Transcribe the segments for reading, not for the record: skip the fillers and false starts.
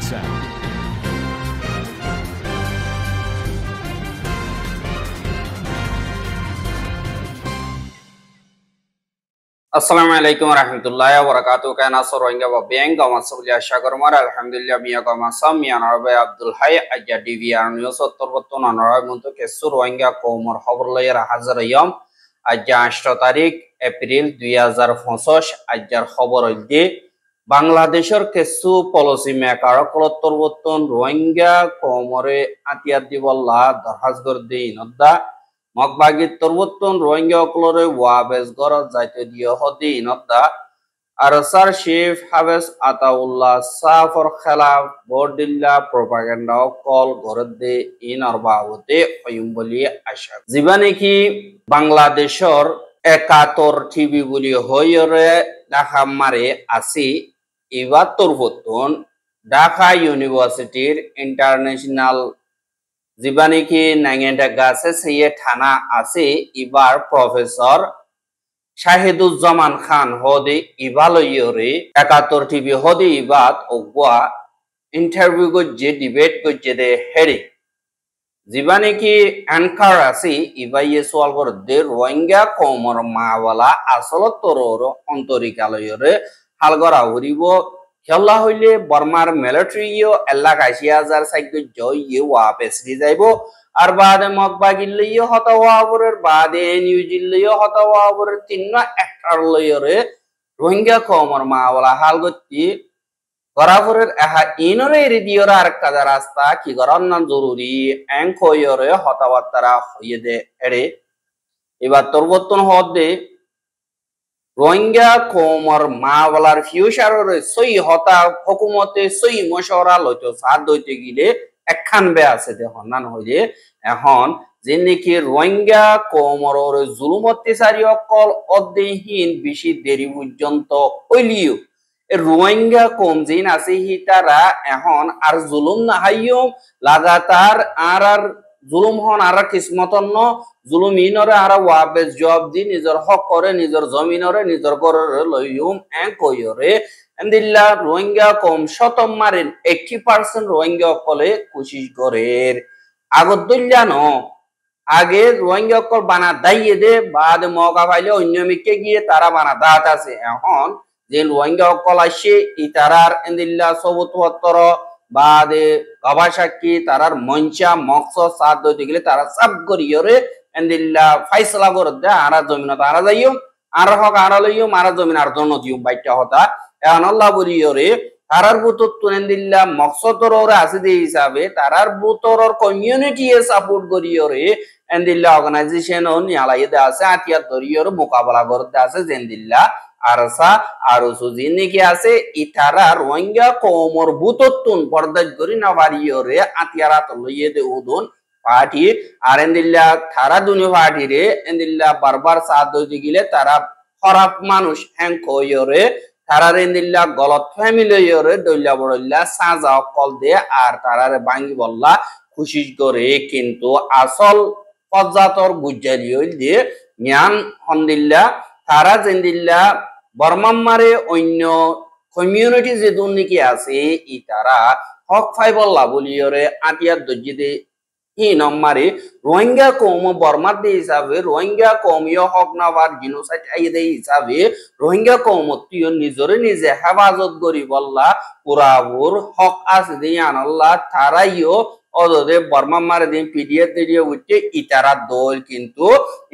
sound. Assalamualaikum warahmatullahi wabarakatuh. Kana Rohingya wa beng gawan sablia shagarmar alhamdulillah miya gawan samia narabe Abdul Hayy aja DVR news torbotton narabe muntu kesu Rohingya qawmor khabor layar hazar yom aja 8 tarik April 2025 ajar khabor de Bangladeshor kesu policy maker kolot torbotton Rohingya qawmore atiyat diwalla darhaz gorde inodda Mokbagi torbotton Rohingya oklore wabes goro jaite diyo hodi inodda Arsar Chief Habes Ataullah Safar Khalaf Bordilla propaganda call gorodde in arbawute oyumboli ashak Zibane ki Bangladeshor ekator TV buli hoyore Dhaka mare asi iba torbotton Dhaka University International জীবানি কি নাঙ্গেন্ডা গাছে সেই থানা আছে ইবার professor Shahiduzzaman খান হদে ইবালয়রে 71 TV হদে ইবাত ওগোয়া interview গজে debate গজে দে হেরি জীবানি কি অ্যানকার আছে ইবাইয়ে সোয়াল করদে রোহিঙ্গা কমর মাওয়ালা আসলত তরর অন্তরিকালয়রে হালগরা হরিব খেলা হইলে বর্মার মিলিটারিও এলাকা 80000 সাইকে জয় ওয়াপেস রি যাইবো আর বাদে মকবাগিল্লিও হতাওয়াবরের বাদে নিউজিল্লিও হতাওয়াবরের তিননা একটার লয়রে রোহিঙ্গা কমর মাওয়ালা হালগতি গরাবরের এহা ইনরে রেডিওর আর কাজা রাস্তা কি গরন না জরুরি এনকয়রে হতাওয়াতারা হইয়ে দে এরে এবার তরবতন হদে রোহিঙ্গা কমর মাওয়ালার ফিউচারের সই হতা হুকুমতে সই মশওয়ারা লইতো সাথ দইতে গিলে একখান বে আছে দেখুন নান হইলে এখন যে নাকি রোহিঙ্গা কমরের জুলুম অত্যাচারী অকল অদেহীন বেশি দেরি পর্যন্ত হইলিও রোহিঙ্গা কম জিন আছে হি তারা এখন আর জুলুম না হাইও লাগাতার আর জুলুম হন আর কিসমতন ন জুলুম ইনরে আর ওয়াবেস জব দি নিজর হক করে নিজর জমিনরে নিজর গররে লইউম এন কইরে এন্দিল্লা রোহিঙ্গা কম শতম মারেন 80% রোহিঙ্গা কলে কোশিশ করের আগত দইল্লা ন আগে রোহিঙ্গা কল বানা দাইয়ে দে বাদ মৌকা পাইলে অন্য মিকে গিয়ে তারা বানা দাত আছে এখন যে রোহিঙ্গা কল আসে ই তারার এন্দিল্লা 74 বাদে গবাসাকি তারার মঞ্চা মক্স সাদ দইতে গেলে তারা সব করিয়রে এন্দিল্লা ফাইসলা করে দে আরা জমিনত আরা যাইও আর হক আরা লইও মারা জমিন আর জন্য দিও বাইটা হতা এখন আল্লাহ বলিয়রে তারার বুতর তুনেন্দিল্লা মকসদর ওরে আছে দে হিসাবে তারার বুতরর কমিউনিটি এ সাপোর্ট করিয়রে এন্দিল্লা অর্গানাইজেশন ও নিয়ালাই দে আছে আতিয়ার ধরিয়রে মোকাবেলা করতে আছে জেন্দিল্লা আরসা আরো সুজিনে কি আছে ইতারা রোহিঙ্গা কমর বুততুন পর্দাজ করি না বাড়িয়রে আতিয়ারা তো লইয়ে দে উদন পার্টি আর এন্দিল্লা তারা দুনি পার্টি রে এন্দিল্লা বারবার সাথ দইতে গিলে তারা খারাপ মানুষ হ্যাং কইরে তারা এন্দিল্লা গলত ফ্যামিলি ইয়রে দইলা বড়ল্লা সাজা কল দে আর তারারে ভাঙি বললা খুশি করে কিন্তু আসল পজাতর গুজারি হইল দিয়ে জ্ঞান হন্দিল্লা তারা জেন্দিল্লা বর্মাম্মারে অন্য কমিউনিটি যে দুর্নীতি আছে ই তারা হক ফাইবল্লা বলিয়রে আতিয়ার দজ্জিদে ই নম্বরে রোহিঙ্গা কম বর্মার দে হিসাবে রোহিঙ্গা কমিও হক নাবার জিনোসাইড আইয়ে দে হিসাবে রোহিঙ্গা কমতিও নিজরে নিজে হেফাজত করি বললা পুরাবুর হক আছে দে আনাল্লাহ তারাইও অদরে বর্মাম্মারে দিন পিডিএফ দিয়ে উঠে ইতারা দল কিন্তু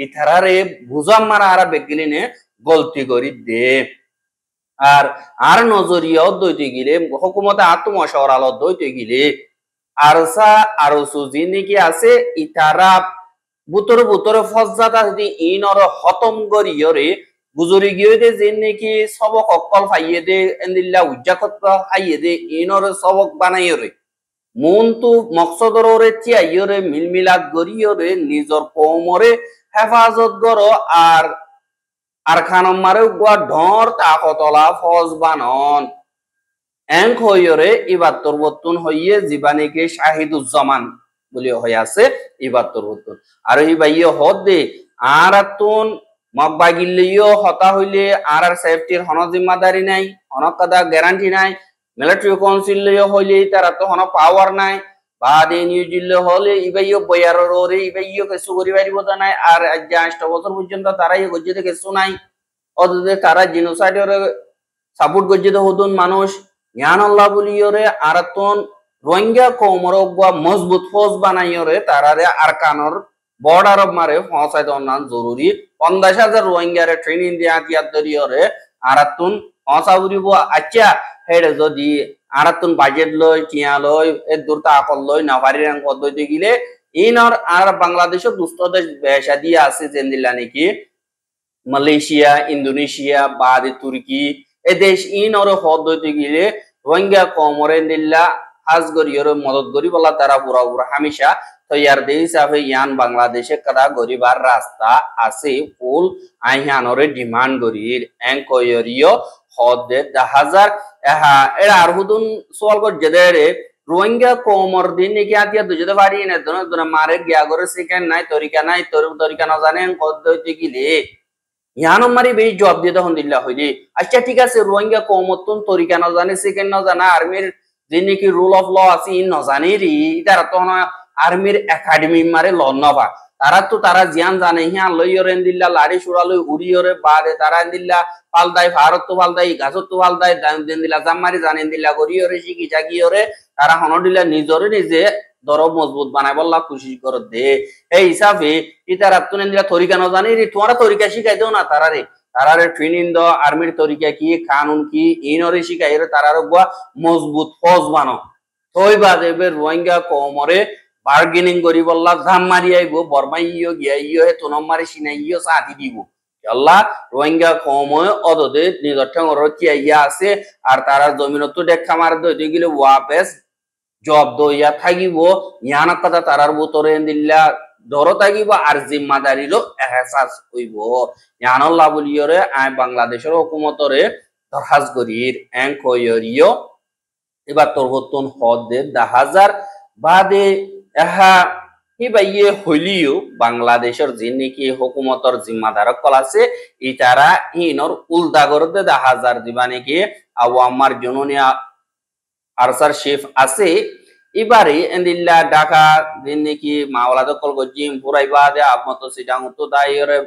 ইতারারে বুঝাম্মারা আরা বেগলিনে গলতি করি দে আর নজরিয়াও দইতে গিলে হুকুমতে আত্মশওয়ারাল দইতে গিলে আরসা আরো সুজি নাকি আছে ইতারা বুতরে ফজ্জাতা যদি ইনর হতম করিয়রে গুজরি গিয়ে দে যে নাকি সবক অকল ফাইয়ে দে এন্দিল্লা উজ্জাকত ফাইয়ে দে ইনর সবক বানাইয়রে মন্তু মকসদরে চিয়াইয়রে মিলমিলাত গরিয়রে নিজর কওমরে হেফাজত করো আর খানম মারে গোয়া ঢর তাকতলা ফজ বানন এঙ্ক হইরে ইবার তরবতুন হইয়ে জীবানীকে শাহিদুজ্জামান বলে হয়ে আছে ইবার তরবতুন আর ই বাইয়ে হদ দে আর তুন মকবাগিল্লিও হতা হইলে আর সেফটির হন জিম্মাদারি নাই হনকাদা গ্যারান্টি নাই মিলিটারি কাউন্সিল হইলে তারা তো কোনো পাওয়ার নাই বাদে নিউজিল্যান্ড হলে ইবাইও বয়ারর ওরে ইবাইও কিছু করি পারিব নাই আর আজ 8 বছর পর্যন্ত তারাই গজ্জিতে কিছু নাই অদে তারা জিনোসাইডের সাপোর্ট গজ্জিতে হতুন মানুষ জ্ঞান আল্লাহ বলিওরে আরাতন রোহিঙ্গা কওমর গয়া মজবুত ফৌজ বানাইওরে তারারে আরকানর বর্ডার মারে পৌঁছাই দনান জরুরি 50,000 রোহিঙ্গারে ট্রেনিং দিয়া দিয়া দরিওরে আরাতন পৌঁছা উরিব আচ্ছা হেড যদি আরাতুন বাজেট লই টিয়া লই এ দূরতা আকল লই নাভারি রং পদ্ধতি গিলে ইনর আর বাংলাদেশ দুস্থ দেশ বেশা দিয়ে আছে জেন্দিলা নাকি মালয়েশিয়া ইন্দোনেশিয়া বাদে তুর্কি এ দেশ ইনর পদ্ধতি গিলে রোহিঙ্গা কমরে দিল্লা হাজ গরিয়র মদত গরি বলা তারা পুরা পুরা হামেশা তৈয়ার দে হিসাবে ইয়ান বাংলাদেশে কাদা গরিবার রাস্তা আছে ফুল আইহানরে ডিমান্ড গরির এঙ্কয়রিও হদে 10,000 এরা আর হুদুন সোয়াল কর জেদেরে রোহিঙ্গা কোমর দিন কি আতিয়া দুজে বাড়ি না দন মারে গিয়া করে সেকেন্ড নাই তরিকা না জানেন পদ্ধতি গিলে ইয়ানো মারি বেশ জব দিয়ে তখন দিল্লা হইলি আচ্ছা ঠিক আছে রোহিঙ্গা কোমতন তরিকা না জানে সেকেন্ড না জানা আর্মির যে নাকি রুল অফ ল আছে ই না জানে রি তারা তখন আর্মির একাডেমি মারে ল নবা তারা জিয়ান জানে হিয়া লইয়রে দিল্লা লাড়ি সুরা লই উড়িয়রে বাদে তারা দিল্লা পালদাই ভারত তো পালদাই গাছত তো পালদাই দিন দিল্লা জামারি জানেন দিল্লা গরিয়রে শিখি জাগিয়রে তারা হন দিল্লা নিজরে নিজে দরব মজবুত বানাই বললা খুশি করে দে এই হিসাবে ইতারা তুনে দিলা তরিকা না জানি রে তোমারা তরিকা শিখাই দেও না তারারে ট্রেনিং দ আর্মির তরিকা কি কানুন কি ইনরে শিখাই রে তারার গোয়া মজবুত ফৌজ বানো তই বাদে রোহিঙ্গা কমরে বার্গেনিং করি বললা জাম মারি আইব বর্মাই ইয়ো গিয়া ইয়ো হে তোনম মারি সিনাই ইয়ো সাথী দিব আল্লাহ রোহিঙ্গা কময় অদদে নিজর ঠেঙর চিয়া আছে আর তারা জমিনত দেখা মার দই গিলে ওয়াপেস জব দইয়া থাকিব ইয়ানা কথা তারার ভিতরে দিল্লা ধর থাকিব আর জিম্মাদারিরও এহসাস হইব ইয়ানাল্লাহ বলিয়রে আয় বাংলাদেশের হুকুমতরে দরখাস্ত করির এঙ্কয়রিও এবার তোরবতন হদে 10,000 বাদে এহা হিবাইয়ে হইলিও বাংলাদেশের যে নাকি হুকুমতর জিম্মাদারক কল আছে ইতারা ইনর উল্টা করতে 10,000 দিবা নাকি আওয়ামার জননিয়া আরসার শেফ আছে এবারে এন্দিল্লা ঢাকা দিন নাকি মাওলা দখল গজিম পুরাইবা দে আমতো সিটাং তো দাইরে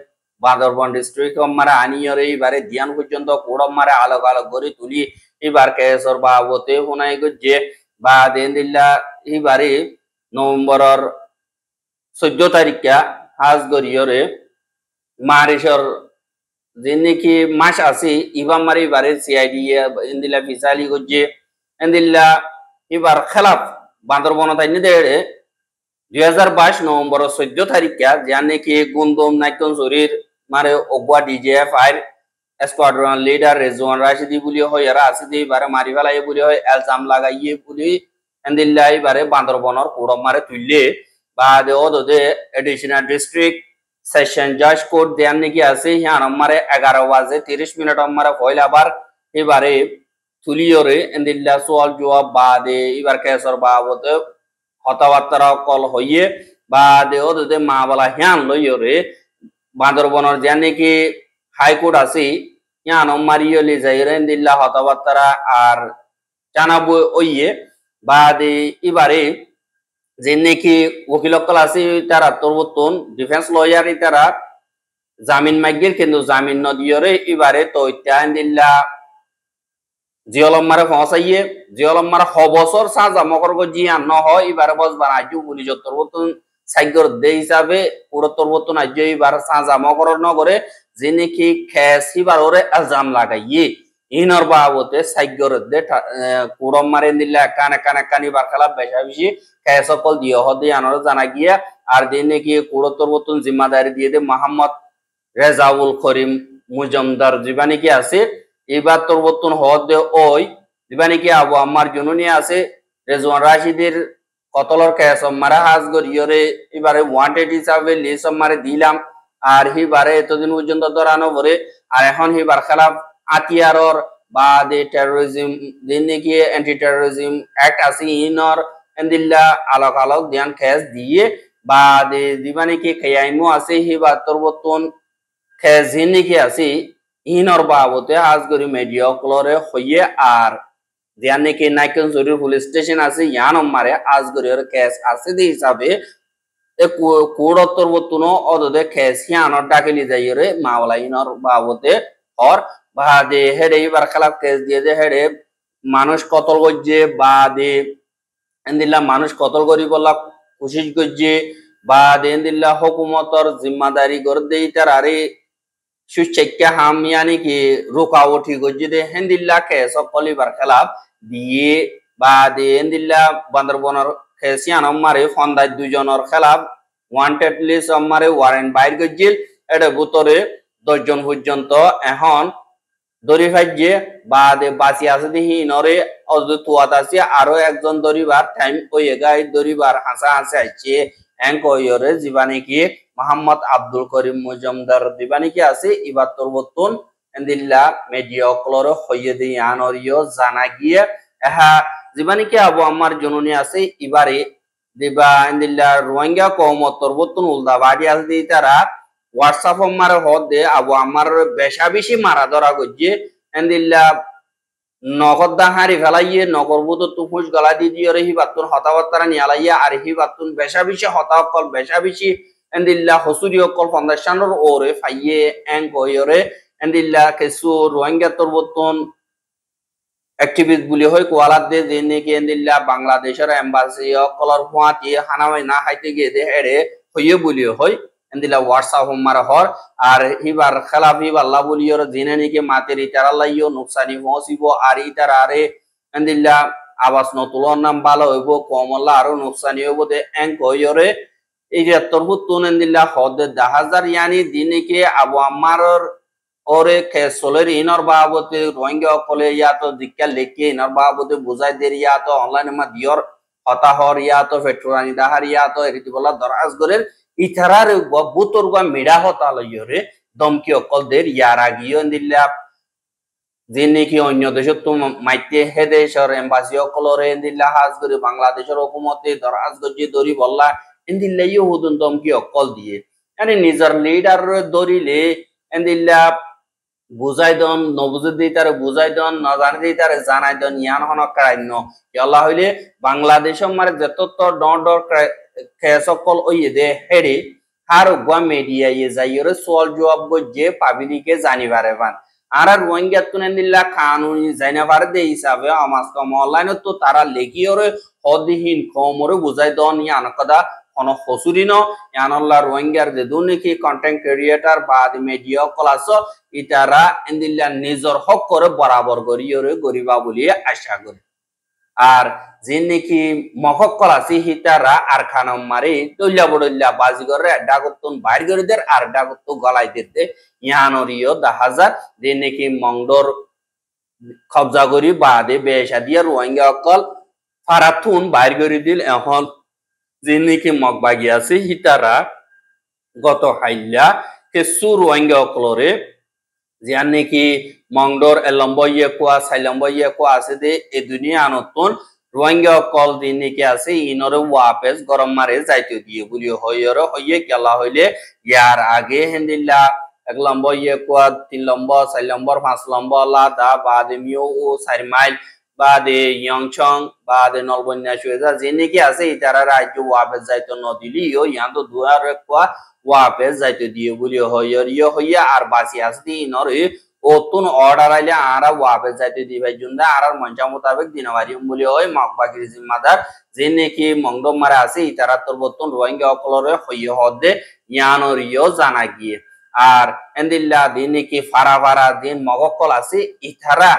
বান্দরবান ডিস্ট্রিক্ট মারা আনিয়রে এবারে দিয়ান পর্যন্ত কোড়ম মারা আলোক আলোক করে তুলি এবার কেসর বাবতে হুনাই গজে বা দেন্দিল্লা এবারে নভেম্বরের 14 তারিখা হাজ গরিয়রে মারিশর যে নাকি মাস আছে ইবাম মারি এবারে সিআইডি এন্দিল্লা ফিসালি গজে এন্দিল্লা এবার খেলাফ বান্দরবন তাইনি দেড়ে 2022 নভেম্বর 14 তারিখা জানে কি গুন্দম নাইকন শরীর মারে ওগুয়া ডিজেএফ আইর স্কোয়াড্রন লিডার রেজওয়ান রাশিদি বলি হয় এরা আসিদি বারে মারি ফেলাই বলি হয় এলজাম লাগাইয়ে বলি এন্দিল্লাই বারে বান্দরবনর কোড়ম মারে তুললে বা দে ওদে এডিশনাল ডিস্ট্রিক্ট সেশন জাজ কোর্ট দেন নাকি আছে হিয়ান মারে 11 বাজে 30 মিনিট মারে ফয়লা আবার এবারে তুলিয়রে এন্দিল্লা সোয়াল জবাব বাদে এবার কেসর বাবতে কথাবার্তা কল হইয়ে বাদে ওদে মা বলা হিয়ান লইয়রে বান্দরবনের যে নাকি হাইকোর্ট আছে ইয়ান মারিও লি যাইরে এন্দিল্লা কথাবার্তা আর জানাবো ওইয়ে বাদে এবারে যে নাকি ওকিলকল আছে তারা তোরবতন ডিফেন্স লয়ার তারা জামিন মাগির কিন্তু জামিন নদিয়রে এবারে তো ইত্যাদিল্লা জিয়লম মারে পৌঁছাইয়ে জিয়লম মারে হবছর সাজা মকর জিয়ান ন হয় এবারে বসবার আজু পুলিশ তোরবতন সাইগর দে হিসাবে পুরো তোরবতন আজ এবার সাজা মকর নগরে যে নাকি খেস এবার ওরে এলজাম লাগাইয়ে ইনর বাবতে সাইগর দে কুড়ম মারে দিল্লা কানে কানে কানি বার খেলা বেশা বেশি খেস সকল দিয়ে হদে আনর জানা গিয়া আর যে নাকি কুড়ো তোরবতন জিম্মাদারি দিয়ে দে মোহাম্মদ রেজাউল করিম মুজমদার জীবানি কি আছে এবার তোরবতন হদে ওই জীবানি কি আবু আম্মার জননী আছে রেজওয়ান রাশিদের কতলর কেস মারা হাজ গরিয়রে এবারে ওয়ান্টেড হিসাবে লিস্ট মারে দিলাম আর হিবারে এতদিন পর্যন্ত ধরানো পরে আর এখন হিবার খেলাফ আতিয়ারর বা দে টেরোরিজম দিন নাকি অ্যান্টি টেরোরিজম অ্যাক্ট আছে ইনর এন্দিল্লা আলোক আলোক ধ্যান খেস দিয়ে বা দে দিবানি কি খেয়াইমো আছে হিবার তোরবতন খেস নাকি আছে ইনর বাবতে হাজ গরি মিডিয়া ক্লরে হইয়ে আর জিয়ান নাকি নাইকন জরুরি পুলিশ স্টেশন আছে ইয়ান মারে আজগরিয়র কেস আছে দি হিসাবে e kuɗottor wottuno odode kesiano dakili jayire mawlainor babote or বাদে হেডে এবার খেলাপ কেস দিয়ে যে হেডে মানুষ কতল করছে বাদে এন্দিল্লা মানুষ কতল করি বললা কোশিশ করছে বাদে এন্দিল্লা হুকুমতর জিম্মাদারি করে দেই তার আরে সুচেক্কা হাম ইয়ানি কি রুকাওটি করছে দে হেন্দিল্লা কেস কলিবার খেলাপ দিয়ে বাদে এন্দিল্লা বান্দরবনের খেসিয়ান মারে ফন্দায় দুজনের খেলাপ ওয়ান্টেড লিস্ট আমারে ওয়ারেন্ট বাইর করছিল এটা ভিতরে 10 জন পর্যন্ত এখন দড়ি ফাইজে বাদে বাঁচি আছে দেখি নরে অজুতুয়াত আছে আরো একজন দড়িবার টাইম কইয়ে গাই দড়িবার হাসা হাসা আছে এং কইরে জীবানি কি মোহাম্মদ আব্দুল করিম মুজমদার দিবানি কি আছে ইবার তরবতুন এন্দিল্লা মিডিয়া ক্লর হইয়ে দি আনরিও জানা গিয়ে এহা জীবানি কি আবু আমার জননী আছে ইবারে দিবা এন্দিল্লা রোহিঙ্গা কওমত তরবতুন উলদা বাড়ি আছে দি তারা হোয়াটসঅ্যাপ মারে হদ দে আবু আমার বেশা বেশি মারা ধরা গজ্জে এন্দিল্লা নগদা হারি ফেলাইয়ে নগরবুত তুফুস গলা দি দিয়ে হি বাতুন হতাবতারা নিয়ালাইয়া আর হি বাতুন বেশা বেশি হতাকল বেশা বেশি এন্দিল্লা হসুরি অকল ফাউন্ডেশনের ওরে ফাইয়ে এং কইরে এন্দিল্লা কিছু রোহিঙ্গা তরবতুন অ্যাক্টিভিস্ট বলি হয় কোয়ালাদ দে যে নাকি এন্দিল্লা বাংলাদেশের এম্বাসি অকলর ফুয়াতি হানামাই না হাইতে গিয়ে দে হেরে হইয়ে বলি হয় এন্দিলা হোয়াটসঅ্যাপ মারা হর আর হিবার খেলাফ হিবাল্লা বলিয়র জিনে নাকি মাতের ইতারাল্লাইও নুকসানি পৌঁছিব আর ইতার আরে এন্দিল্লা আবাস নতুলর নাম ভালো হইব কমল্লা আরো নুকসানি হইব দে এং কইরে এই যে তরবুতুন এন্দিল্লা হদ 10,000 ইয়ানি দিনকে আবু আমারর ওরে খেসলের ইনর বাবতে রোহিঙ্গা অকলে ইয়াতো দিক্কা লেখে ইনর বাবতে বুঝাই দের ইয়াতো অনলাইনে মা দিয়র হতাহর ইয়াতো ফেট্রোরানি দাহার ইয়াতো এরিতি বলা দরাজ গরের ইথারার বুতর গা মিডা হতা লইরে দমকি অকল দের ইয়ারা গিয়ে দিল্লা যে নাকি অন্য দেশত তো মাইতে হে দেশের এম্বাসি অকলরে দিল্লা হাজ করে বাংলাদেশের হুকুমতে দরাজ গজি দরি বললা দিল্লা ইউ হুদুন দমকি অকল দিয়ে মানে নিজের লিডার দরিলে দিল্লা বুঝাই দন নবুঝে দিই তারে বুঝাই দন না জানি দিই তারে জানাই দন ইয়ান হন কারাইন্য আল্লাহ হইলে বাংলাদেশ মারে যত তো ডর খেসকল ওইয়ে দে হেডে আর গুয়া মিডিয়া ইয়ে যাইরে সোয়াল জবাব গজে পাবলিকে জানিবারে বান আর রোহিঙ্গা তুনে দিল্লা কানুনি জানিবারে দে হিসাবে আমাস কম অনলাইন তো তারা লেখিয়রে হদিহীন কমরে বুঝাই দন ইয়ান কথা কোন হসুরি ন ইয়ানল্লা রোহিঙ্গার যে দুনিকি কন্টেন্ট ক্রিয়েটর বা মিডিয়া ক্লাস ইতারা এন্দিল্লা নিজর হক করে বরাবর করিয়রে গরিবা বলিয়ে আশা করে আর যে নাকি মহক্কল আছে হিতারা আর খানম মারি তৈলা বড়ল্লা বাজি করে ডাকতুন বাইর করে দের আর ডাকতু গলাই দিতে ইয়ানরিও 10,000 যে নাকি মংডর কবজা করি বাদে বেশা দিয়া রোহিঙ্গা অকল ফারাতুন বাইর করে দিল এখন যে নাকি মগবাগি আছে হিতারা গত হাইল্লা কিছু রোহিঙ্গা অকলরে জিয়ান নাকি মংডর এলম্বইয়ে কোয়া সাইলম্বইয়ে কোয়া আছে দে এ দুনিয়া নতুন রোহিঙ্গা কল দিন নাকি আছে ইনরে ওয়াপেস গরম মারে যাইতে দিয়ে বলি হইয়র হইয়ে গেলা হইলে ইয়ার আগে হেন্দিল্লা এক লম্বইয়ে কোয়া 3 লম্বা 4 লম্বর 5 লম্বা লাদা বাদে মিও ও 4 মাইল বাদে ইয়ংচং বাদে নলবন্যা সুয়েজা যে নাকি আছে ইতারা রাজ্য ওয়াপেস যাইতে নদিলি ও ইয়ান তো দুয়ার কোয়া ওয়াপেস যাইতে দিয়ে বলি হইয়র ইয়ে হইয়া আর বাসি আসদি ইনরে ওতুন অর্ডার আইলে আরা ওয়াপেস যাইতে দিবাই জুন্দা আর মঞ্চা মোতাবেক দিনবারি বলি হয় মগবাগির জিম্মাদার যে নাকি মংডম মারা আছে ইতারা তোর বর্তন রোহিঙ্গা অকলরে হইয়ে হদে ইয়ানরিও জানা গিয়ে আর এন্দিল্লা দিন নাকি ফারা ফারা দিন মগকল আছে ইতারা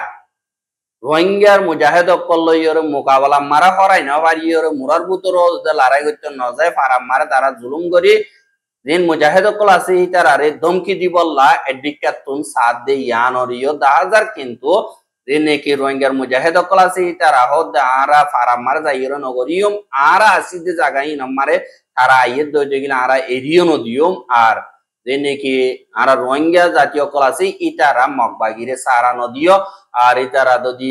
রোহিঙ্গার মুজাহিদ অকল লইয়রে মোকাবেলা মারা হরাই না পারিয়রে মুরার বুতর লড়াই করতে ন যায় ফারা মারা তারা জুলুম করি দিন মুজাহিদ কল আছে ইতার আরে ধমকি দিবল্লা এডিকাতুন সাদ দে ইয়ানরিও 10,000 কিন্তু দিন নাকি রোহিঙ্গার মুজাহিদ কল আছে ইতার আহদ আরা ফারামার যাইরো নগরিয়ম আরা আসি যে জায়গায় নামারে তারা আইয়ের দইতে গিলা আরা এরিও নদিয়ম আর দিন নাকি আরা রোহিঙ্গা জাতীয় কল আছে ইতারা মগবাগিরে সারা নদিও আর ইতারা যদি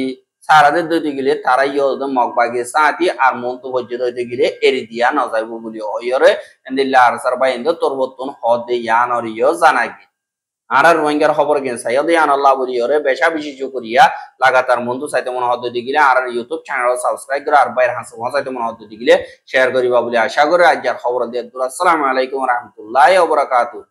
সারাদের দইতে গেলে তারাই মগবাগি সাথী আর মন্তু বজ্জে দইতে গেলে এরি দিয়া ন যাইব বলি হইরে এন্দিল্লা আর সারবা ইন্দো তোরবতুন হদে ইয়ানরিও জানাগি আর রোহিঙ্গার খবর গেন সাইয়দ আনাল্লাহ বলি ওরে বেশা বেশি করিয়া লাগাতার বন্ধু চাইতে মনে হদ্দ দিগিলে আর ইউটিউব চ্যানেল সাবস্ক্রাইব করে আর বাইর হাসু চাইতে মনে হদ্দ দিগিলে শেয়ার করিবা বলে আশা করে আজকের খবর দিয়ে আসসালামু আলাইকুম ওয়া রাহমাতুল্লাহি ওয়া বারাকাতুহু।